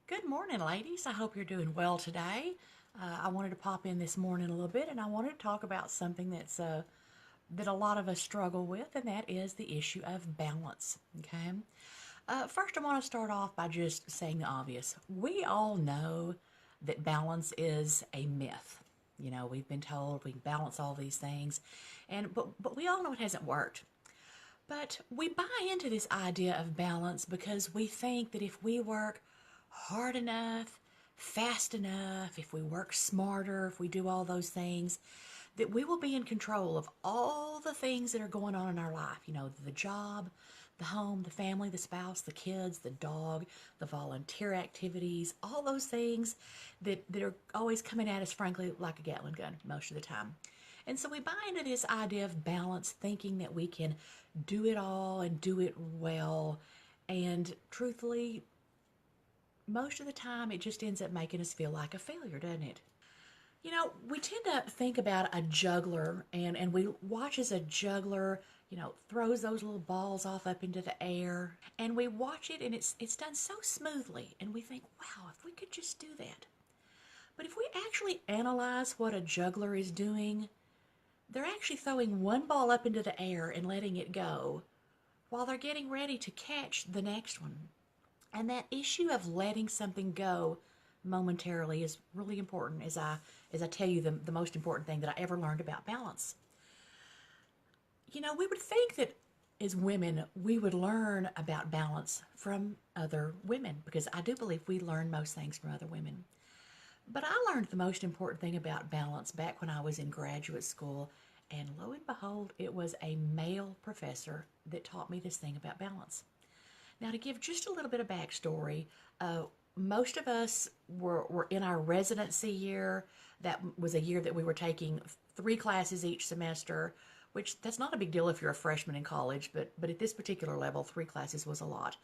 Good morning, ladies. I hope you're doing well today. I wanted to pop in this morning a little bit, and I wanted to talk about something that a lot of us struggle with, and that is the issue of balance. Okay. First, I want to start off by just saying the obvious. We all know that balance is a myth. You know, we've been told we can balance all these things, but we all know it hasn't worked. But we buy into this idea of balance because we think that if we work hard enough, fast enough, if we work smarter, if we do all those things, that we will be in control of all the things that are going on in our life. You know, the job, the home, the family, the spouse, the kids, the dog, the volunteer activities, all those things that are always coming at us, frankly, like a Gatling gun most of the time. And so we buy into this idea of balance, thinking that we can do it all and do it well. And truthfully, most of the time it just ends up making us feel like a failure, doesn't it? You know, we tend to think about a juggler and we watch as a juggler, throws those little balls off up into the air and we watch it and it's done so smoothly and we think, wow, if we could just do that. But if we actually analyze what a juggler is doing, they're actually throwing one ball up into the air and letting it go while they're getting ready to catch the next one. And that issue of letting something go momentarily is really important as I tell you the most important thing that I ever learned about balance. You know, we would think that as women we would learn about balance from other women because I do believe we learn most things from other women. But I learned the most important thing about balance back when I was in graduate school, and lo and behold, it was a male professor that taught me this thing about balance. Now, to give just a little bit of backstory, most of us were in our residency year. That was a year that we were taking 3 classes each semester, which that's not a big deal if you're a freshman in college, but at this particular level, 3 classes was a lot.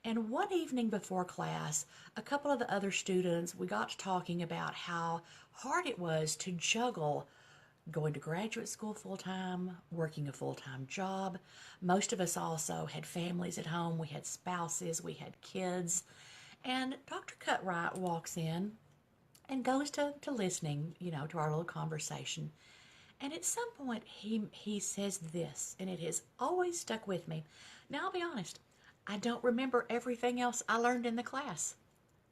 And one evening before class, a couple of the other students, we got to talking about how hard it was to juggle going to graduate school full time, working a full time job. Most of us also had families at home. We had spouses, we had kids. And Dr. Cutright walks in and goes to listening, to our little conversation. And at some point, he says this, and it has always stuck with me. Now, I'll be honest, I don't remember everything else I learned in the class.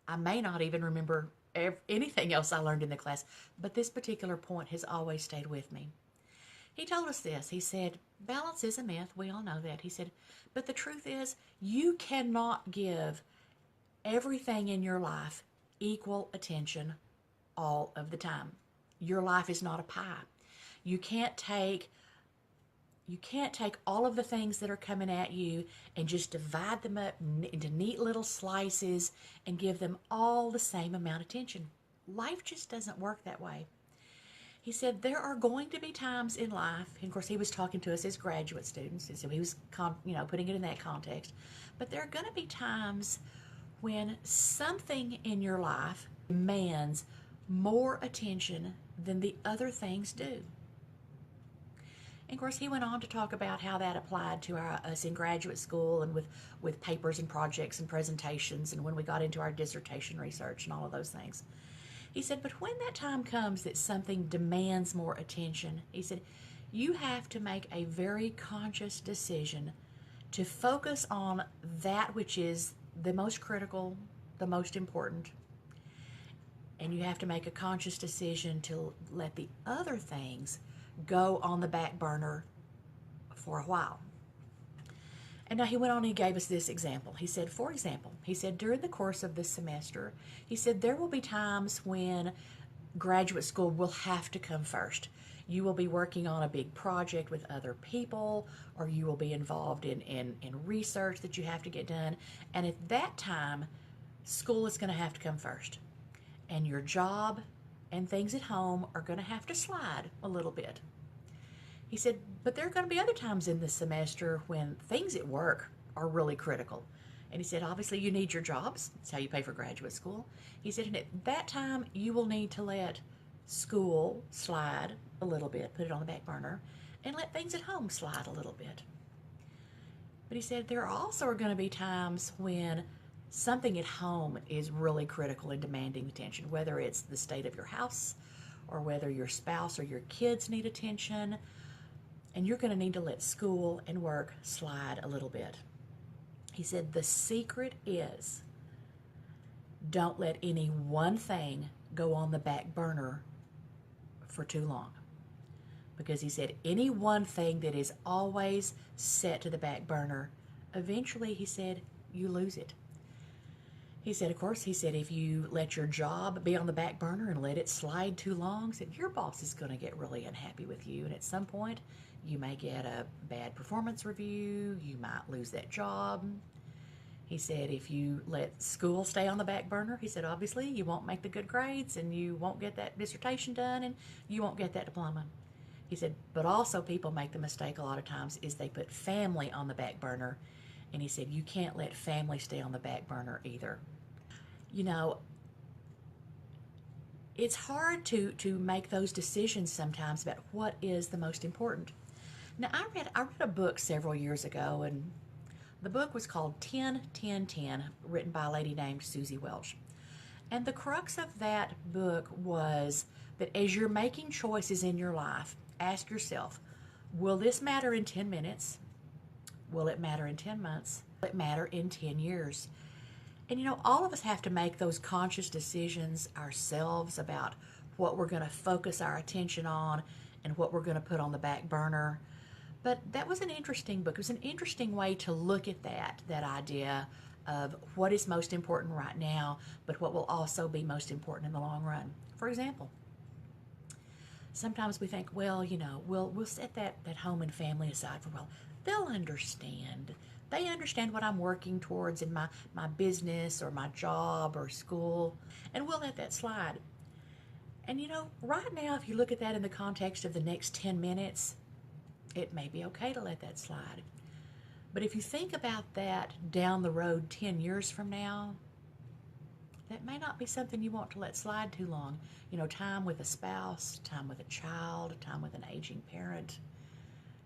I may not even remember anything else I learned in the class, but this particular point has always stayed with me. He told us this. He said, balance is a myth. We all know that. He said, but the truth is, you cannot give everything in your life equal attention all of the time. Your life is not a pie. You can't take all of the things that are coming at you and just divide them up into neat little slices and give them all the same amount of attention. Life just doesn't work that way. He said there are going to be times in life, and of course he was talking to us as graduate students, and so he was putting it in that context, but there are going to be times when something in your life demands more attention than the other things do. And of course, he went on to talk about how that applied to us in graduate school and with papers and projects and presentations and when we got into our dissertation research and all of those things. He said, but when that time comes that something demands more attention, he said, you have to make a very conscious decision to focus on that which is the most critical, the most important, and you have to make a conscious decision to let the other things go on the back burner for a while. And now he went on and he gave us this example. He said, for example, he said, during the course of this semester, he said, there will be times when graduate school will have to come first. You will be working on a big project with other people, or you will be involved in research that you have to get done. And at that time, school is going to have to come first. And your job and things at home are going to have to slide a little bit. He said, but there are going to be other times in this semester when things at work are really critical. And he said, obviously you need your jobs. That's how you pay for graduate school. He said, and at that time you will need to let school slide a little bit, put it on the back burner, and let things at home slide a little bit. But he said, there also are going to be times when something at home is really critical in demanding attention, whether it's the state of your house or whether your spouse or your kids need attention, and you're going to need to let school and work slide a little bit. He said the secret is don't let any one thing go on the back burner for too long. Because he said any one thing that is always set to the back burner, eventually, he said, you lose it. He said, of course, he said, if you let your job be on the back burner and let it slide too long, he said, your boss is going to get really unhappy with you. And at some point, you may get a bad performance review. You might lose that job. He said, if you let school stay on the back burner, he said, obviously, you won't make the good grades and you won't get that dissertation done and you won't get that diploma. He said, but also people make the mistake a lot of times is they put family on the back burner. And he said, you can't let family stay on the back burner either. You know, it's hard to make those decisions sometimes about what is the most important. Now, I read a book several years ago, and the book was called 10-10-10, written by a lady named Susie Welch. And the crux of that book was that as you're making choices in your life, ask yourself, will this matter in 10 minutes? Will it matter in 10 months? Will it matter in 10 years? And you know, all of us have to make those conscious decisions ourselves about what we're going to focus our attention on and what we're going to put on the back burner. But that was an interesting book. It was an interesting way to look at that idea of what is most important right now, but what will also be most important in the long run. For example, sometimes we think, well, you know, we'll set that home and family aside for a while. They'll understand. They understand what I'm working towards in my business or my job or school, and we'll let that slide. And you know, right now, if you look at that in the context of the next 10 minutes, it may be okay to let that slide. But if you think about that down the road 10 years from now, that may not be something you want to let slide too long. You know, time with a spouse, time with a child, time with an aging parent.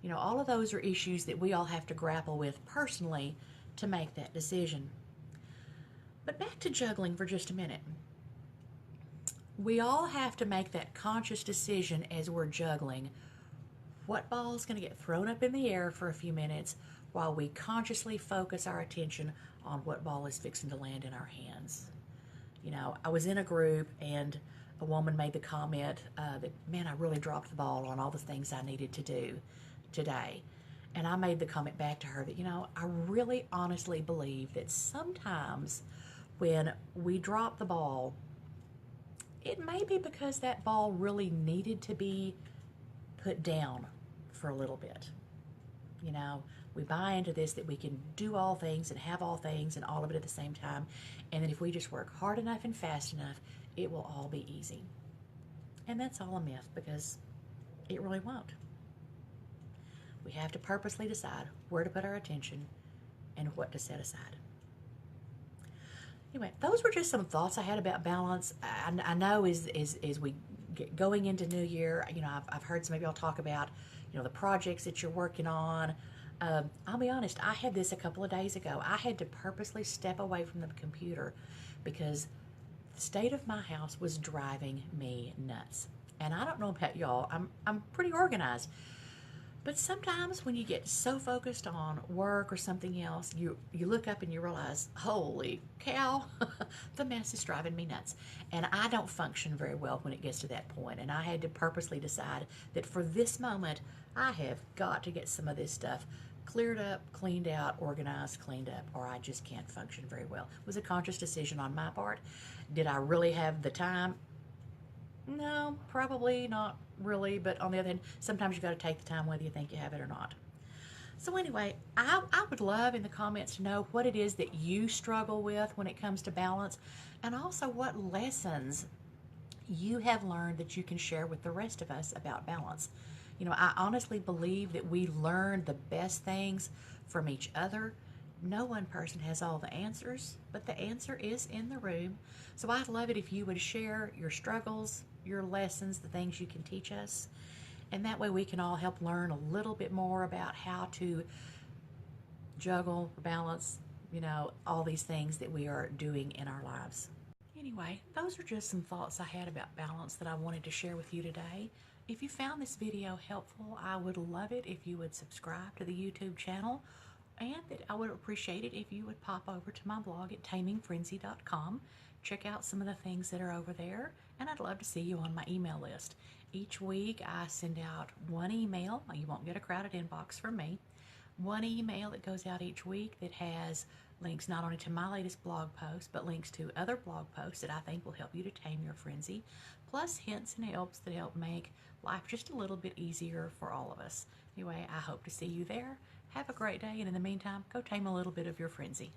You know, all of those are issues that we all have to grapple with personally to make that decision. But back to juggling for just a minute. We all have to make that conscious decision as we're juggling. What ball is going to get thrown up in the air for a few minutes while we consciously focus our attention on what ball is fixing to land in our hands? You know, I was in a group and a woman made the comment that, man, I really dropped the ball on all the things I needed to do today. And I made the comment back to her that, you know, I really honestly believe that sometimes when we drop the ball, it may be because that ball really needed to be put down for a little bit. You know, we buy into this that we can do all things and have all things and all of it at the same time. And that if we just work hard enough and fast enough, it will all be easy. And that's all a myth, because it really won't. We have to purposely decide where to put our attention and what to set aside. Anyway, those were just some thoughts I had about balance. I know as we get going into New Year, you know, I've heard some of y'all talk about, you know, the projects that you're working on. I'll be honest, I had this a couple of days ago. I had to purposely step away from the computer because the state of my house was driving me nuts. And I don't know about y'all, I'm pretty organized. But sometimes when you get so focused on work or something else, you look up and you realize, holy cow, the mess is driving me nuts. And I don't function very well when it gets to that point. And I had to purposely decide that for this moment, I have got to get some of this stuff cleared up, cleaned out, organized, cleaned up, or I just can't function very well. It was a conscious decision on my part. Did I really have the time? No, probably not really, but on the other hand, sometimes you've got to take the time whether you think you have it or not. So anyway, I would love in the comments to know what it is that you struggle with when it comes to balance, and also what lessons you have learned that you can share with the rest of us about balance. You know, I honestly believe that we learn the best things from each other. No one person has all the answers, but the answer is in the room. So I'd love it if you would share your struggles, your lessons, the things you can teach us. And that way we can all help learn a little bit more about how to juggle, balance, all these things that we are doing in our lives. Anyway, those are just some thoughts I had about balance that I wanted to share with you today. If you found this video helpful, I would love it if you would subscribe to the YouTube channel, and that I would appreciate it if you would pop over to my blog at tamingfrenzy.com. Check out some of the things that are over there, and I'd love to see you on my email list. Each week I send out one email. You won't get a crowded inbox from me. One email that goes out each week that has links not only to my latest blog post, but links to other blog posts that I think will help you to tame your frenzy, plus hints and helps that help make life just a little bit easier for all of us. Anyway, I hope to see you there. Have a great day, and in the meantime, go tame a little bit of your frenzy.